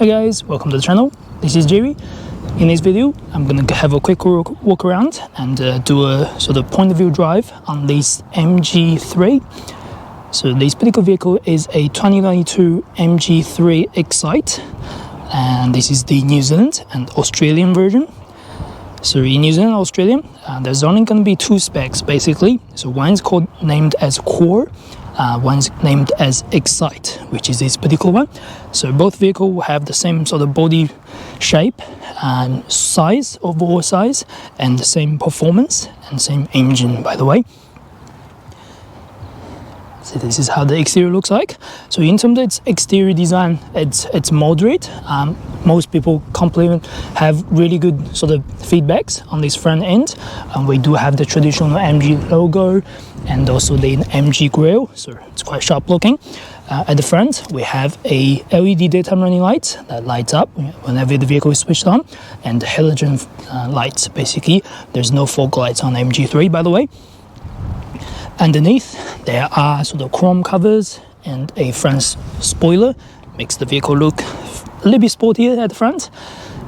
Hi guys, welcome to the channel. This is Jerry. In this video, I'm gonna have a quick walk around and do a sort of point of view drive on this MG3. So this particular vehicle is a 2092 MG3 Excite, and this is the New Zealand and Australian version. So in New Zealand and Australia, there's only going to be two specs basically. So one's named as Core, one's named as Excite, which is this particular one. So both vehicles will have the same sort of body shape and size, overall size, and the same performance and same engine, by the way. So this is how the exterior looks like. So in terms of its exterior design, it's moderate. Most people have really good sort of feedbacks on this front end. We do have the traditional MG logo and also the MG grille, so it's quite sharp looking. At the front, we have a LED daytime running light that lights up whenever the vehicle is switched on, and the halogen lights. Basically, there's no fog lights on MG3, by the way. Underneath, there are sort of chrome covers and a front spoiler. Makes the vehicle look a little bit sportier at the front.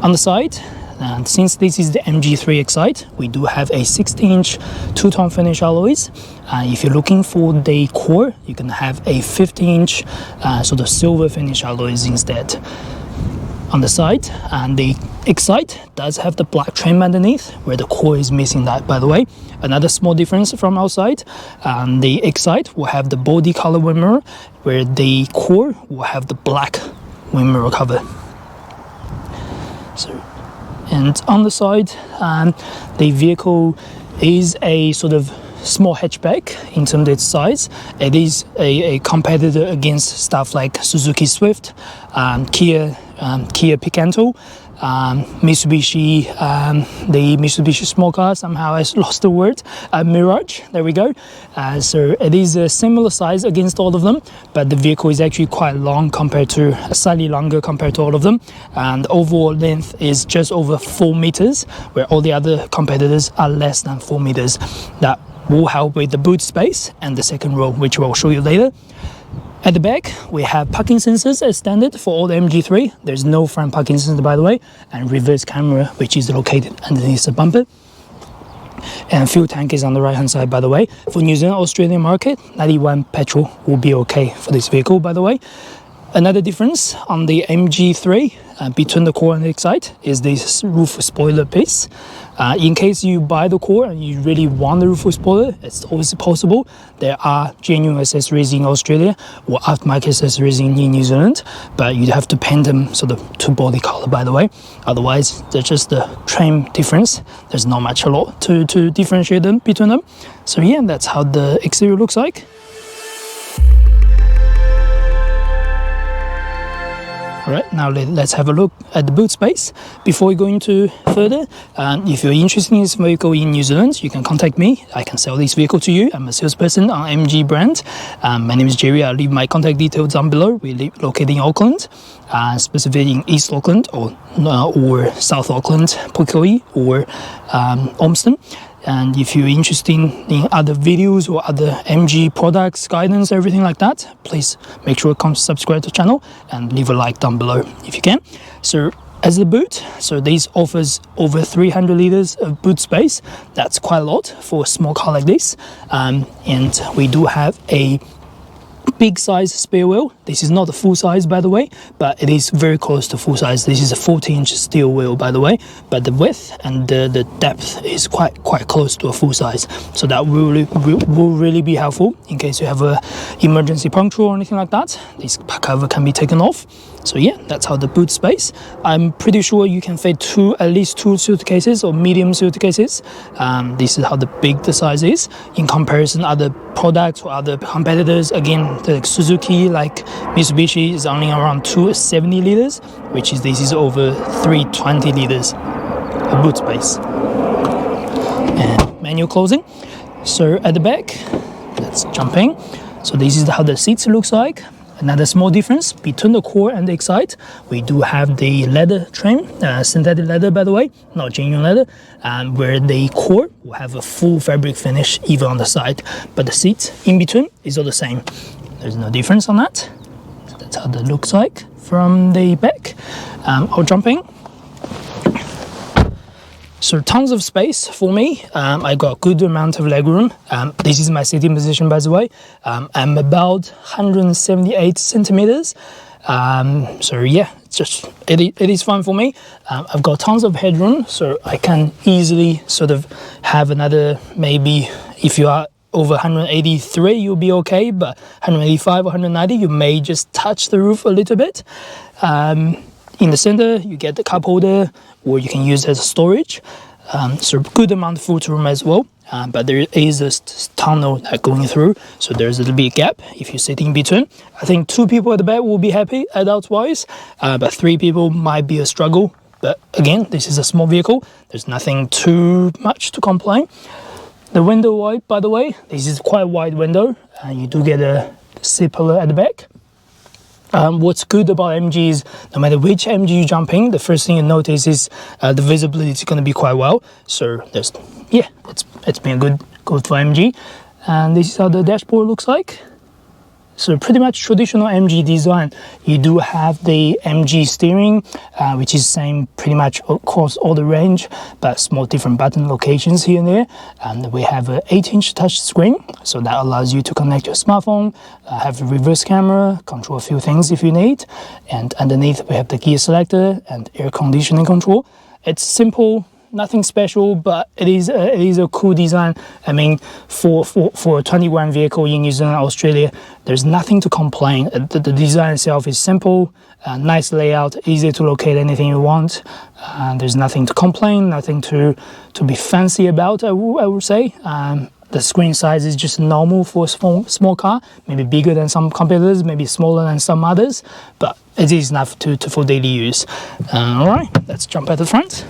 On the side, and since this is the MG3 Excite, we do have a 60-inch two-tone finish alloys. If you're looking for the Core, you can have a 50-inch sort of silver finish alloys instead. On the side, and the Excite does have the black trim underneath, where the Core is missing that, by the way. Another small difference from outside, the Excite will have the body color wind mirror, where the Core will have the black wind mirror cover. So, and on the side, the vehicle is a sort of small hatchback in terms of its size. It is a competitor against stuff like Suzuki Swift, Kia Picanto, Mitsubishi, the Mitsubishi small car, somehow I lost the word, Mirage, there we go. So it is a similar size against all of them, but the vehicle is actually quite long slightly longer compared to all of them, and the overall length is just over 4 meters, where all the other competitors are less than 4 meters. That will help with the boot space and the second row, which I'll show you later. At the back, we have parking sensors as standard for all the MG3. There's no front parking sensor, by the way, and reverse camera, which is located underneath the bumper. And fuel tank is on the right hand side, by the way. For New Zealand Australian market, 91 petrol will be okay for this vehicle, by the way. Another difference on the MG3 between the Core and the Excite is this roof spoiler piece. In case you buy the Core and you really want the roof spoiler, it's always possible. There are genuine accessories in Australia or aftermarket accessories in New Zealand, but you have to paint them sort of to body color, by the way. Otherwise, there's just the trim difference. There's not much a lot to differentiate them between them. So yeah, that's how the exterior looks like. Alright, now let's have a look at the boot space. Before we go into further, if you're interested in this vehicle in New Zealand, you can contact me. I can sell this vehicle to you. I'm a salesperson on MG brand. My name is Jerry. I'll leave my contact details down below. We're located in Auckland, specifically in East Auckland or South Auckland, Pukekohe or Ormston. And if you're interested in other videos or other MG products, guidance, everything like that, please make sure to subscribe to the channel and leave a like down below if you can. So as the boot, so this offers over 300 liters of boot space. That's quite a lot for a small car like this. And we do have a big size spare wheel. This is not the full size, by the way, but it is very close to full size. This is a 40-inch steel wheel, by the way, but the width and the depth is quite close to a full size. So that will really be helpful in case you have a emergency puncture or anything like that. This cover can be taken off. So yeah, that's how the boot space. I'm pretty sure you can fit at least two suitcases or medium suitcases. This is how big the size is in comparison other products or other competitors. Again, the Suzuki like Mitsubishi is only around 270 liters, this is over 320 liters of boot space. And manual closing. So at the back, let's jump in. So this is how the seats looks like. Another small difference between the Core and the Excite, we do have the leather trim, synthetic leather, by the way, not genuine leather, where the Core will have a full fabric finish even on the side, but the seat in between is all the same. There's no difference on that. So that's how that looks like from the back. I'll jump in. So tons of space for me. I got a good amount of legroom. This is my sitting position, by the way. I'm about 178 centimeters. So yeah, it is fun for me. I've got tons of headroom, so I can easily sort of have another, maybe if you are over 183, you'll be okay, but 185 or 190, you may just touch the roof a little bit. In the center, you get the cup holder, or you can use it as storage. So good amount of foot room as well. But there is a tunnel going through, so there's a little bit gap if you're sitting in between. I think 2 people at the back will be happy adult-wise, but 3 people might be a struggle. But again, this is a small vehicle. There's nothing too much to complain. The window wide, by the way, this is quite a wide window, and you do get a C-pillar at the back. What's good about MG is no matter which MG you jump in, the first thing you notice is the visibility is going to be quite well. So there's, yeah, it's been good for MG. And this is how the dashboard looks like. So pretty much traditional MG design. You do have the MG steering, which is same pretty much across all the range, but small different button locations here and there. And we have an 8-inch touch screen, so that allows you to connect your smartphone, have a reverse camera, control a few things if you need. And underneath we have the gear selector and air conditioning control. It's simple, nothing special, but it is a cool design. I mean, for a 21 vehicle in New Zealand, Australia, there's nothing to complain. The design itself is simple, nice layout, easy to locate anything you want. There's nothing to complain, nothing to be fancy about, I would say. The screen size is just normal for a small car, maybe bigger than some competitors, maybe smaller than some others, but it is enough for daily use. All right, let's jump at the front.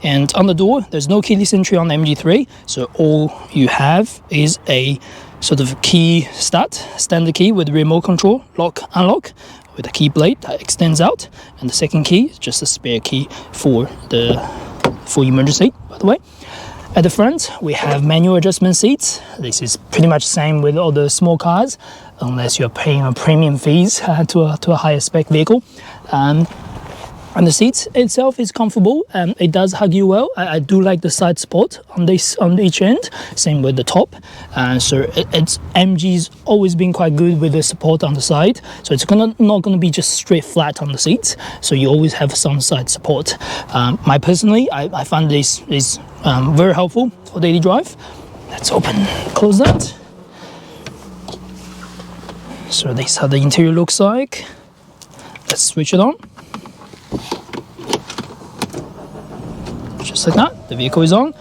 And on the door, there's no keyless entry on the MG3, so all you have is a sort of key standard key with remote control, lock, unlock, with a key blade that extends out, and the second key is just a spare key for emergency, by the way. At the front, we have manual adjustment seats. This is pretty much the same with all the small cars, unless you're paying a premium fees to a higher spec vehicle. And the seat itself is comfortable. It does hug you well. I do like the side support on each end. Same with the top. So MG's always been quite good with the support on the side. So it's not gonna be just straight flat on the seats. So you always have some side support. Personally, I find this is very helpful for daily drive. Let's close that. So this is how the interior looks like. Let's switch it on. Just like that, the vehicle is on.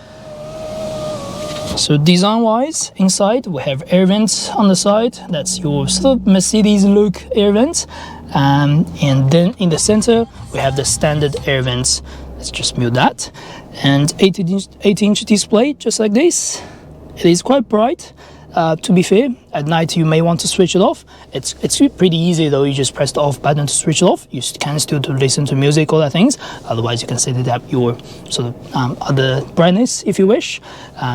So design wise, inside we have air vents on the side. That's your sort of Mercedes look air vents. And then in the center we have the standard air vents. Let's just mute that. And 8-inch display, just like this. It is quite bright. To be fair, at night you may want to switch it off. It's pretty easy though. You just press the off button to switch it off. You can still listen to music, all that things. Otherwise you can set it up your sort of other brightness if you wish.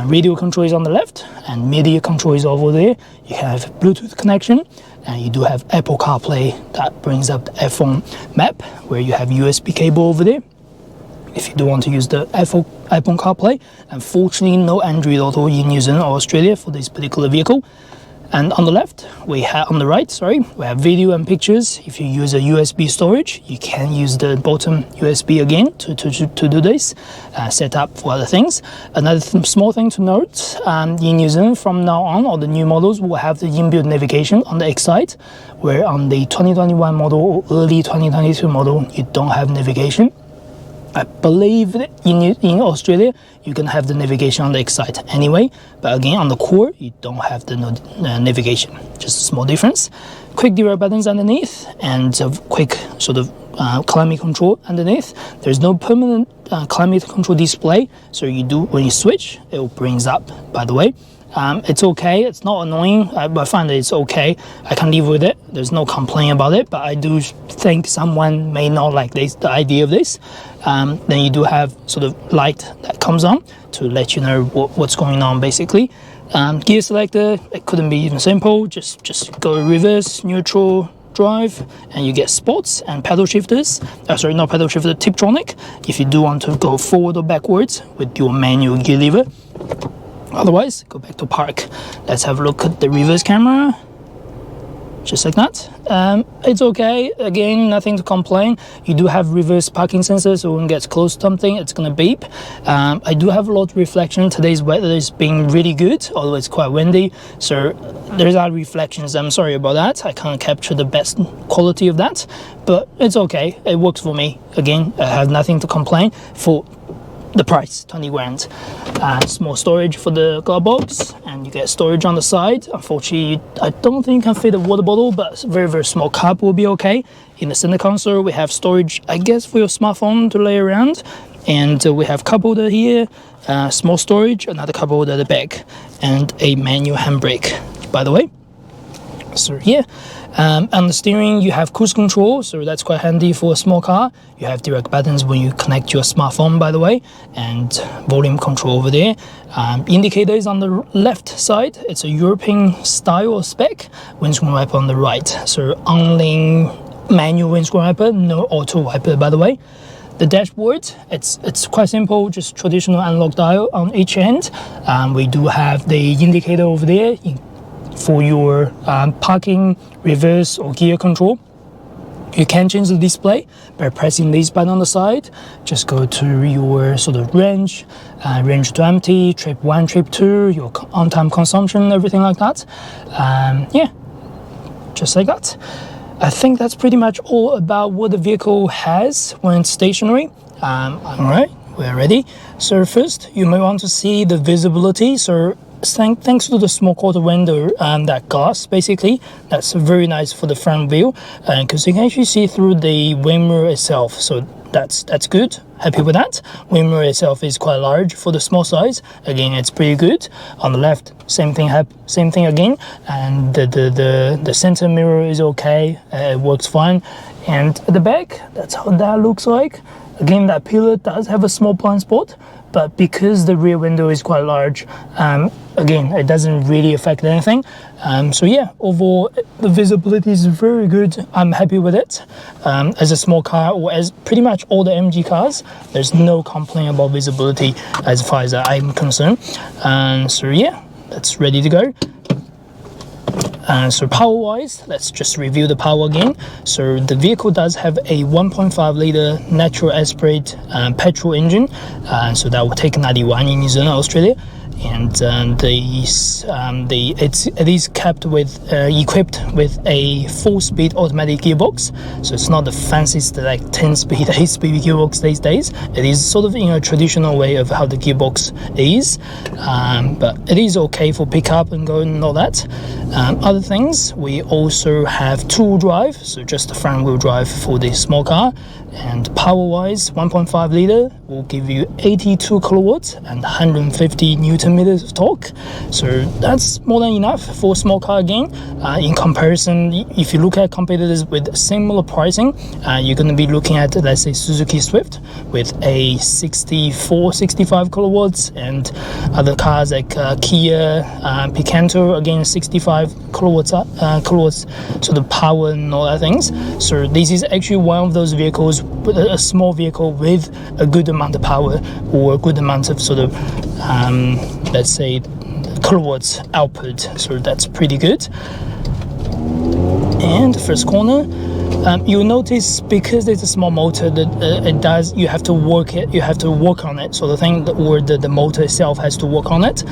Radio control is on the left and media control is over there. You have Bluetooth connection and you do have Apple CarPlay that brings up the iPhone map where you have USB cable over there. If you do want to use the iPhone CarPlay. Unfortunately, no Android Auto in New Zealand or Australia for this particular vehicle. And on the right, we have video and pictures. If you use a USB storage, you can use the bottom USB again to do this, set up for other things. Another small thing to note, in New Zealand from now on, all the new models will have the inbuilt navigation on the Excite, where on the 2021 model or early 2022 model, you don't have navigation. I believe that in Australia, you can have the navigation on the Excite anyway, but again, on the Core, you don't have the navigation, just a small difference. Quick derail buttons underneath, and a quick sort of climate control underneath. There's no permanent climate control display, so when you switch, it brings up, by the way. It's okay, it's not annoying, I find that it's okay. I can live with it, there's no complaint about it, but I do think someone may not like the idea of this. Then you do have sort of light that comes on to let you know what's going on basically. Gear selector, it couldn't be even simple, just go reverse, neutral, drive, and you get sports and pedal shifters. Sorry, not pedal shifter, Tiptronic, if you do want to go forward or backwards with your manual gear lever. Otherwise, go back to park. Let's have a look at the reverse camera. Just like that. It's okay. Again, nothing to complain. You do have reverse parking sensors, so when it gets close to something, it's gonna beep. I do have a lot of reflection. Today's weather is being really good, although it's quite windy, so there's our reflections. I'm sorry about that. I can't capture the best quality of that, but it's okay. It works for me. Again, I have nothing to complain for the price, 20 grand. Small storage for the glove box, and you get storage on the side. Unfortunately, I don't think you can fit a water bottle, but a very, very small cup will be okay. In the center console, we have storage, I guess, for your smartphone to lay around. And we have cup holder here, small storage, another cup holder at the back, and a manual handbrake, by the way. So yeah, on the steering you have cruise control, so that's quite handy for a small car. You have direct buttons when you connect your smartphone, by the way, and volume control over there. Indicators on the left side, it's a European style or spec. Windscreen wiper on the right, so only manual windscreen wiper, no auto wiper, by the way. The dashboard, it's quite simple, just traditional analog dial on each end. We do have the indicator over there for your parking, reverse or gear control. You can change the display by pressing this button on the side. Just go to your sort of range to empty, trip 1, trip 2, your on-time consumption, everything like that. Yeah, just like that. I think that's pretty much all about what the vehicle has when it's stationary. Alright, we're ready. So first, you may want to see the visibility. So thanks to the small quarter window and that glass, basically, that's very nice for the front view, because you can actually see through the wind mirror itself, so that's good. Happy with that. Wind mirror itself is quite large for the small size. Again, it's pretty good. On the left, same thing again, and the center mirror is okay. It works fine. And at the back, that's how that looks like. Again, that pillar does have a small blind spot, but because the rear window is quite large, again, it doesn't really affect anything. So yeah, overall, the visibility is very good. I'm happy with it. As a small car, or as pretty much all the MG cars, there's no complaint about visibility as far as I'm concerned. So yeah, that's ready to go. So power-wise, let's just review the power again. So the vehicle does have a 1.5 liter natural aspirate petrol engine. So that will take 91 in New Zealand, Australia. And it is kept with equipped with a 4-speed automatic gearbox. So it's not the fanciest like 10-speed, 8-speed gearbox these days. It is sort of in a traditional way of how the gearbox is, but it is okay for pickup and going and all that. Other things, we also have two-wheel drive, so just the front wheel drive for the small car. And power-wise, 1.5 liter will give you 82 kilowatts and 150 Newton meters of torque. So that's more than enough for a small car again. In comparison, if you look at competitors with similar pricing, you're going to be looking at, let's say, Suzuki Swift with a 65 kilowatts, and other cars like Kia Picanto, again 65 kilowatts, so the power and all that things. So this is actually one of those vehicles, a small vehicle with a good amount of power, or a good amount of sort of let's say kilowatts output, so that's pretty good. And the first corner, you'll notice because it's a small motor that you have to work on it, so the thing, or the motor itself has to work on it.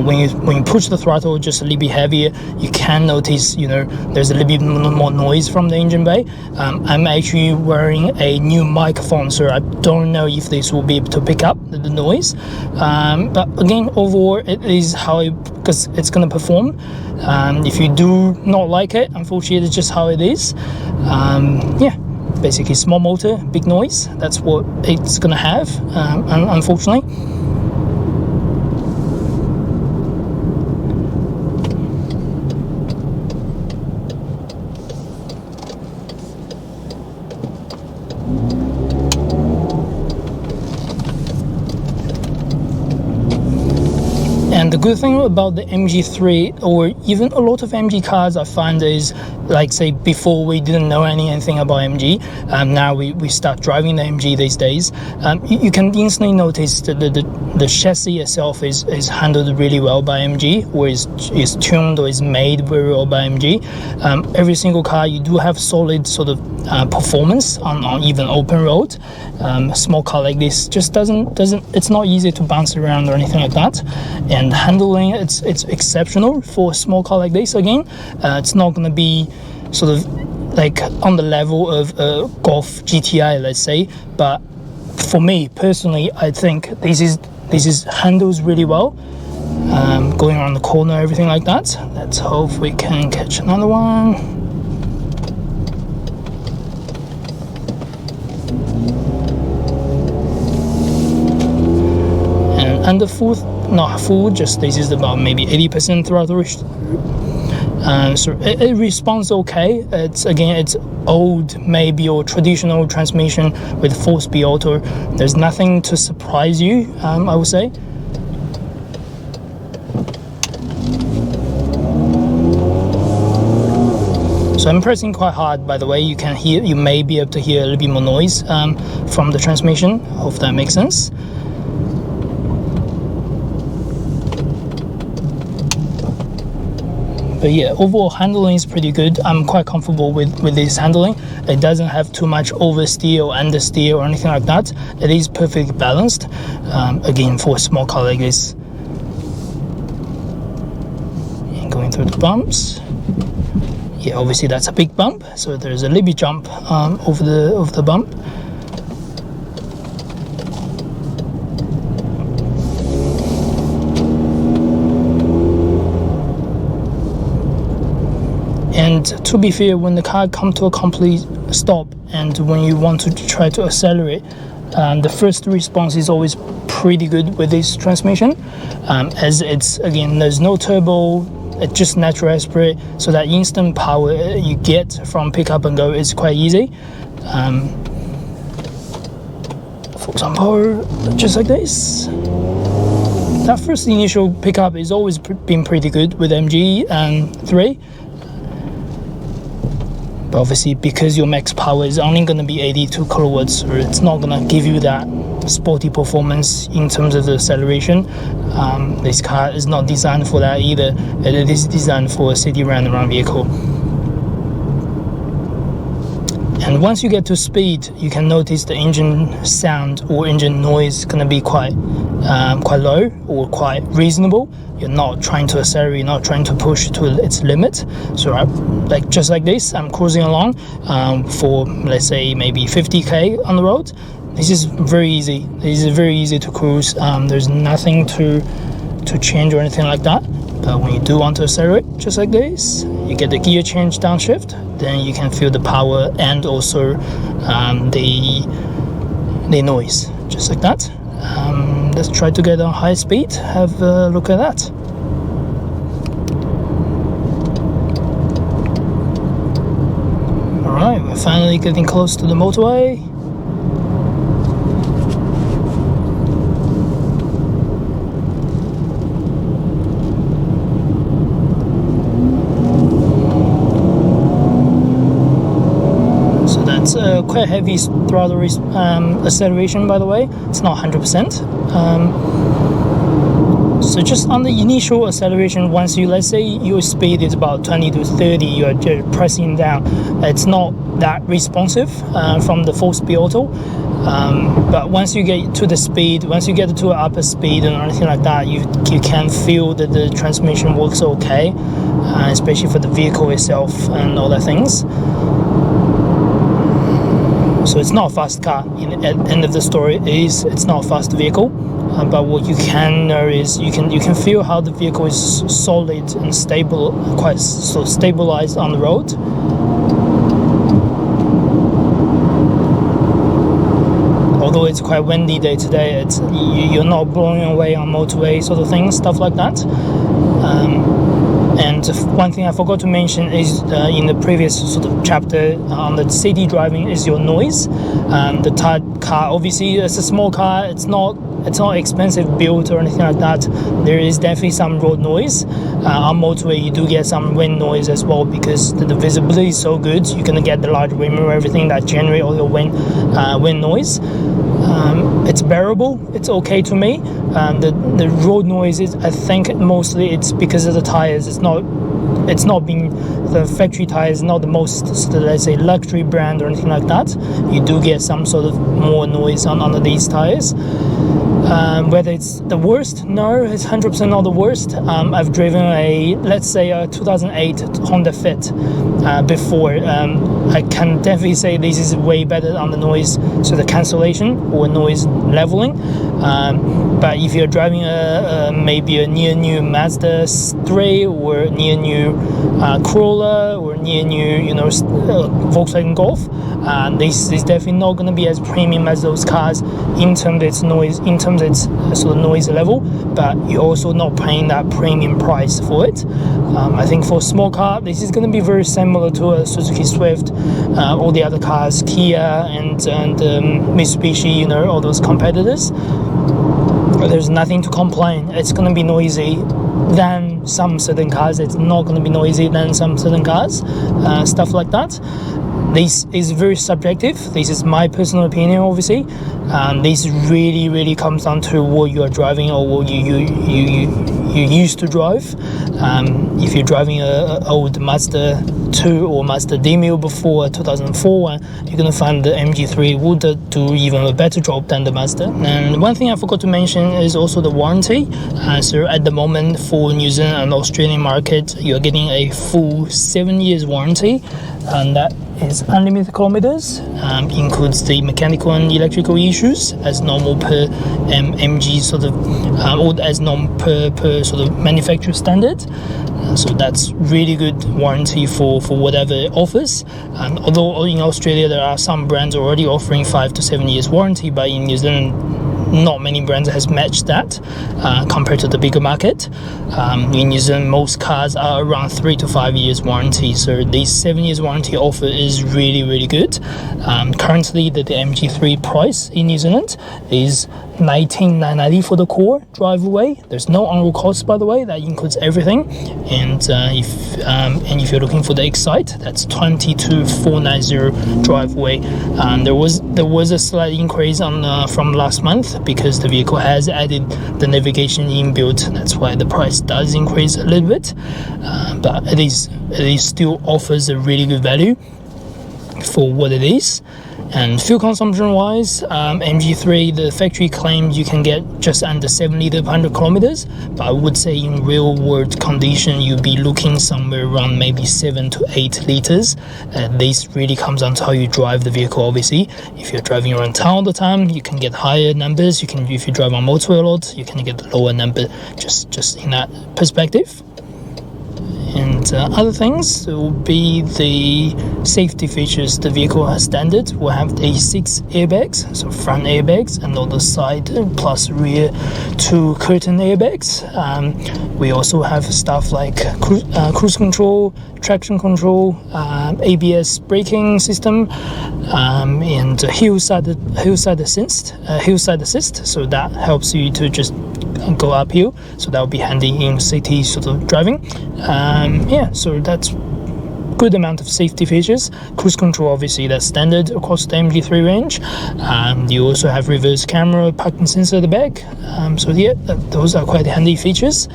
When you push the throttle just a little bit heavier, you can notice, you know, there's a little bit more noise from the engine bay. I'm actually wearing a new microphone, so I don't know if this will be able to pick up the noise, but again, overall it is because it's going to perform. If you do not like it, unfortunately it's just how it is. Yeah, basically small motor, big noise, that's what it's gonna have, unfortunately. And the good thing about the MG3, or even a lot of MG cars, I find is like say before we didn't know anything about MG. Now we start driving the MG these days. You can instantly notice that the chassis itself is handled really well by MG, or is tuned or is made very well by MG. Every single car, you do have solid sort of performance on even open road. A small car like this just doesn't it's not easy to bounce around or anything like that, and handling it's exceptional for a small car like this. Again, it's not going to be sort of like on the level of a Golf GTI, let's say, but for me personally, I think this is handles really well, going around the corner, everything like that. Let's hope we can catch another one. And under full, not full, just this is about maybe 80% throttle. So it responds okay. It's old maybe, or traditional transmission with 4-speed auto. There's nothing to surprise you, I would say. So I'm pressing quite hard, by the way. You may be able to hear a little bit more noise from the transmission. Hope that makes sense. But yeah, overall handling is pretty good. I'm quite comfortable with this handling. It doesn't have too much oversteer or understeer or anything like that. It is perfectly balanced, again, for a small car like this. And going through the bumps. Yeah, obviously that's a big bump, so there's a little bit jump over the bump. And to be fair, when the car comes to a complete stop and when you want to try to accelerate, the first response is always pretty good with this transmission, as it's, again, there's no turbo, it's just natural aspirate, so that instant power you get from pick up and go is quite easy. For example, just like this. That first initial pickup is always been pretty good with MG3. But obviously, because your max power is only going to be 82 kilowatts, or it's not going to give you that sporty performance in terms of the acceleration. This car is not designed for that either. It is designed for a city round-around vehicle. And once you get to speed, you can notice the engine sound or engine noise going to be quite low or quite reasonable. You're not trying to accelerate, you're not trying to push to its limit. So like just like this, I'm cruising along for, let's say, maybe 50k on the road. This is very easy. This is very easy to cruise. There's nothing to change or anything like that. But when you do want to accelerate, just like this, you get the gear change downshift, then you can feel the power and also the noise, just like that. Let's try to get on high speed, have a look at that. Alright, we're finally getting close to the motorway. Quite heavy throttle acceleration, by the way. It's not 100%. So just on the initial acceleration, once you, let's say your speed is about 20 to 30, you're pressing down, it's not that responsive from the 4-speed auto. But once you get to the speed, once you get to an upper speed and anything like that, you can feel that the transmission works okay, especially for the vehicle itself and all the things. So it's not a fast car. At the end of the story, it's not a fast vehicle. But what you can know is you can feel how the vehicle is solid and stable, quite so stabilized on the road. Although it's quite windy day today, you're not blowing away on motorway sort of things, stuff like that. And one thing I forgot to mention is in the previous sort of chapter on the city driving is your noise. The car, obviously, it's a small car. It's not expensive built or anything like that. There is definitely some road noise. On motorway, you do get some wind noise as well, because the visibility is so good. You're gonna get the large wind mirror, everything that generate all your wind noise. It's bearable. It's okay to me. The road noise is, I think, mostly it's because of the tires. It's not being, the factory tires, not the most, let's say, luxury brand or anything like that. You do get some sort of more noise under these tires. Whether it's the worst, no, it's 100% not the worst. I've driven let's say a 2008 Honda Fit before. I can definitely say this is way better on the noise, so the cancellation or noise leveling. But if you're driving maybe a near new Mazda 3 or near new Corolla or near new, Volkswagen Golf, this is definitely not going to be as premium as those cars in terms of its noise, in terms of its sort of noise level, but you're also not paying that premium price for it. I think for a small car, this is going to be very similar to a Suzuki Swift, all the other cars, Kia and Mitsubishi, all those competitors. There's nothing to complain. It's going to be noisy than some certain cars. It's not going to be noisy than some certain cars, stuff like that. This is very subjective. This is my personal opinion, obviously. This really comes down to what you are driving or what you used to drive. If you're driving a old Mazda 2 or Mazda Demio before 2004 one, you're going to find the MG3 would do even a better job than the Mazda. And one thing I forgot to mention is also the warranty. So at the moment for New Zealand and Australian market, you're getting a full 7 years warranty, and that is unlimited kilometers, includes the mechanical and electrical issues as normal per MG sort of, or as normal per sort of manufacturer standard. So that's really good warranty for whatever it offers. And although in Australia there are some brands already offering 5 to 7 years warranty, but in New Zealand not many brands has matched that compared to the bigger market. In New Zealand, most cars are around 3 to 5 years warranty, so this 7 years warranty offer is really good. Currently the MG3 price in New Zealand is $19,990 for the core drive away. There's no on-road cost, by the way, that includes everything. And if you're looking for the Excite, that's $22,490 drive away. There was a slight increase from last month because the vehicle has added the navigation inbuilt. That's why the price does increase a little bit, but it still offers a really good value for what it is. And fuel consumption wise, MG3, the factory claims you can get just under 7 litre per 100 kilometers, but I would say in real world condition you'll be looking somewhere around maybe 7 to 8 litres. This really comes down to how you drive the vehicle. Obviously, if you're driving around town all the time, you can get higher numbers. If you drive on motorway a lot, you can get the lower number, just in that perspective. And other things will be the safety features. The vehicle has standard will have the 6 airbags, so front airbags and on the side plus rear 2 curtain airbags. We also have stuff like cruise control, traction control, ABS braking system, and hillside assist. So that helps you to just go uphill, so that will be handy in city sort of driving. So that's good amount of safety features. Cruise control, obviously that's standard across the MG3 range. You also have reverse camera, parking sensor at the back. Those are quite handy features.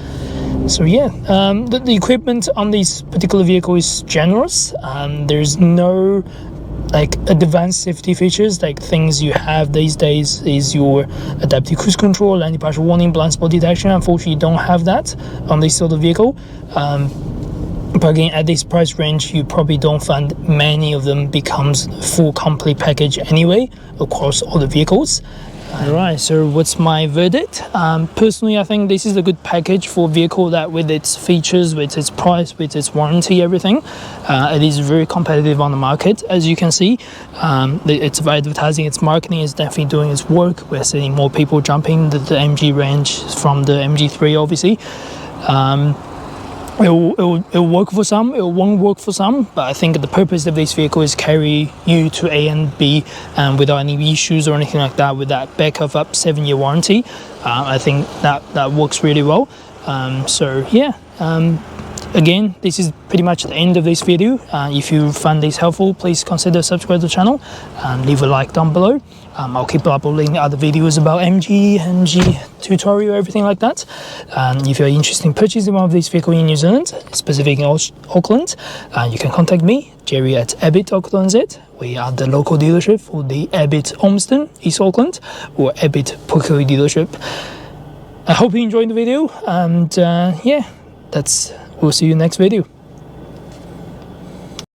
So the equipment on this particular vehicle is generous. There's no advanced safety features like things you have these days is your adaptive cruise control, lane departure warning, blind spot detection. Unfortunately, you don't have that on this sort of vehicle. But again, at this price range, you probably don't find many of them becomes full complete package anyway across all the vehicles. Alright, so what's my verdict? Personally, I think this is a good package for a vehicle that with its features, with its price, with its warranty, everything, it is very competitive on the market. As you can see, its advertising, its marketing is definitely doing its work. We're seeing more people jumping the MG range from the MG3, obviously. It'll work for some, it won't work for some, but I think the purpose of this vehicle is carry you to A and B without any issues or anything like that, with that backup up 7-year warranty. I think that works really well. Again, this is pretty much the end of this video. If you found this helpful, please consider subscribe to the channel and leave a like down below. I'll keep uploading other videos about MG tutorial, everything like that. If you're interested in purchasing one of these vehicles in New Zealand, specifically in Auckland, you can contact me, Jerry at Abbott.NZ. We are the local dealership for the Abbott Ormston, East Auckland, or Abbott Pukekohe dealership. I hope you enjoyed the video, and yeah, we'll see you next video.